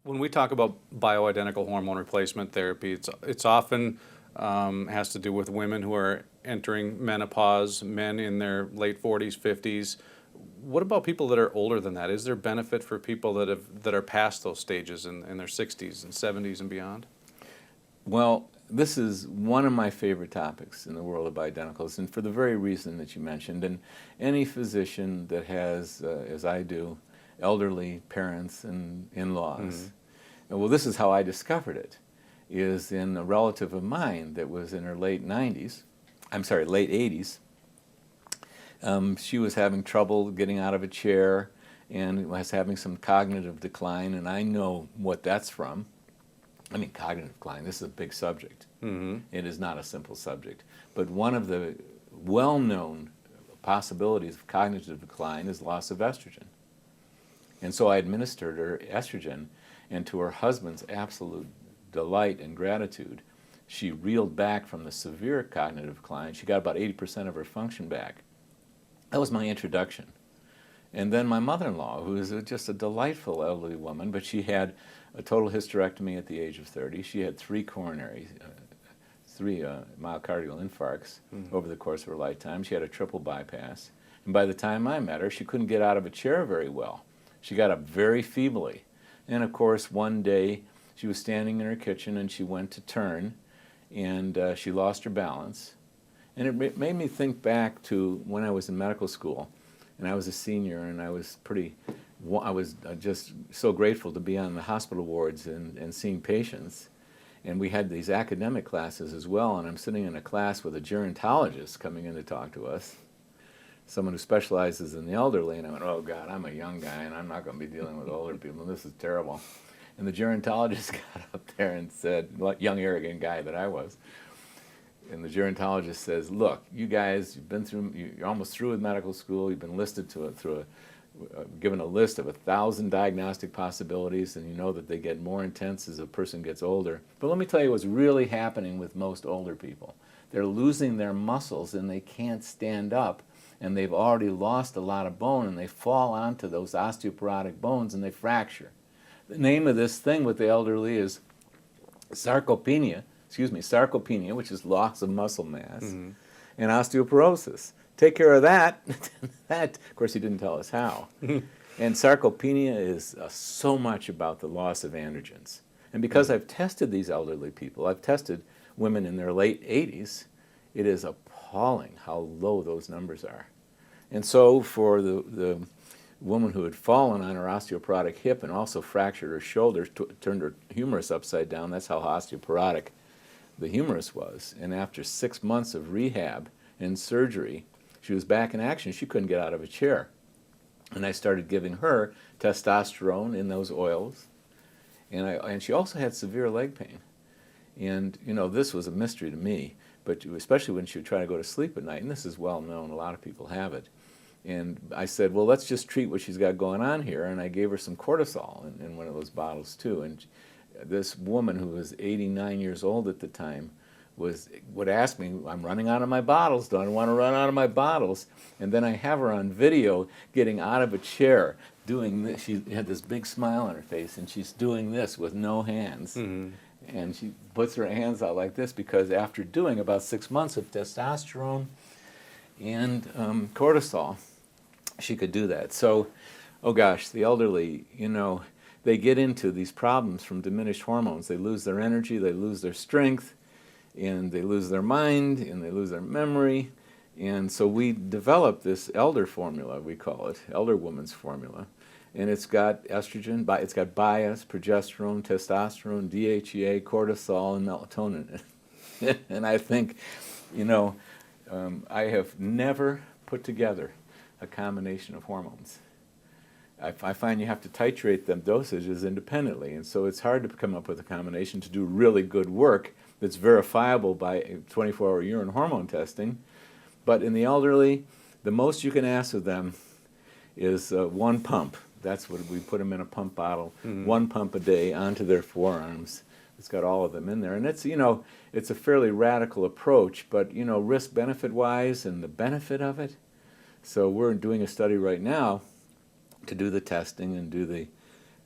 When we talk about bioidentical hormone replacement therapy, it's often has to do with women who are entering menopause, men in their late 40s, 50s. What about people that are older than that? Is there benefit for people that are past those stages in their 60s and 70s and beyond? Well, this is one of my favorite topics in the world of bioidenticals, and for the very reason that you mentioned. And any physician that has, as I do, elderly parents and in-laws, well, this is how I discovered it, is in a relative of mine that was in her late 80s. She was having trouble getting out of a chair and was having some cognitive decline, and I know what that's from. I mean, cognitive decline, this is a big subject. It is not a simple subject. But one of the well-known possibilities of cognitive decline is loss of estrogen. And so I administered her estrogen, and to her husband's absolute delight and gratitude, she reeled back from the severe cognitive decline. She got about 80% of her function back. That was my introduction. And then my mother-in-law, who is just a delightful elderly woman, but she had a total hysterectomy at the age of 30. She had three myocardial infarcts over the course of her lifetime. She had a triple bypass. And by the time I met her, she couldn't get out of a chair very well. She got up very feebly. And of course, one day she was standing in her kitchen and she went to turn, and she lost her balance. And it made me think back to when I was in medical school, and I was a senior, and I was just so grateful to be on the hospital wards and seeing patients. And we had these academic classes as well, and I'm sitting in a class with a gerontologist coming in to talk to us, someone who specializes in the elderly, and I went, oh God, I'm a young guy, and I'm not going to be dealing with older people, this is terrible. And the gerontologist got up there and said, young arrogant guy that I was, and the gerontologist says, look, you guys, you're almost through with medical school, you've been listed given a list of 1,000 diagnostic possibilities, and you know that they get more intense as a person gets older. But let me tell you what's really happening with most older people. They're losing their muscles and they can't stand up, and they've already lost a lot of bone, and they fall onto those osteoporotic bones and they fracture. The name of this thing with the elderly is sarcopenia, which is loss of muscle mass, and osteoporosis. Take care of that. Of course, he didn't tell us how. And sarcopenia is so much about the loss of androgens. And because I've tested these elderly people, I've tested women in their late 80s, it is appalling how low those numbers are. And so for the woman who had fallen on her osteoporotic hip and also fractured her shoulder, turned her humerus upside down, that's how osteoporotic the humerus was. And after 6 months of rehab and surgery, she was back in action. She couldn't get out of a chair. And I started giving her testosterone in those oils. And she also had severe leg pain. And, this was a mystery to me, but especially when she would try to go to sleep at night, and this is well known, a lot of people have it. And I said, well, let's just treat what she's got going on here. And I gave her some cortisol in one of those bottles, too. And this woman who was 89 years old at the time would ask me, I'm running out of my bottles, do I want to run out of my bottles? And then I have her on video getting out of a chair, doing this. She had this big smile on her face, and she's doing this with no hands. And she puts her hands out like this because after doing about 6 months of testosterone and cortisol, she could do that. So, oh gosh, the elderly, they get into these problems from diminished hormones. They lose their energy, they lose their strength, and they lose their mind, and they lose their memory. And so we developed this elder formula, we call it, elder woman's formula. And it's got estrogen, it's got bias, progesterone, testosterone, DHEA, cortisol, and melatonin. And I think, I have never put together a combination of hormones. I find you have to titrate them dosages independently, and so it's hard to come up with a combination to do really good work that's verifiable by 24-hour urine hormone testing. But in the elderly, the most you can ask of them is one pump. That's what we put them in a pump bottle, 1 pump a day onto their forearms. It's got all of them in there. And it's, it's a fairly radical approach, but, risk-benefit-wise and the benefit of it. So we're doing a study right now to do the testing and do the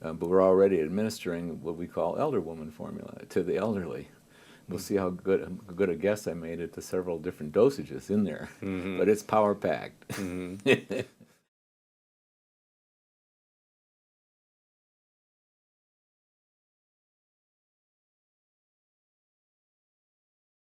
but we're already administering what we call elder woman formula to the elderly. We'll see how good a guess I made at the several different dosages in there, but it's power packed.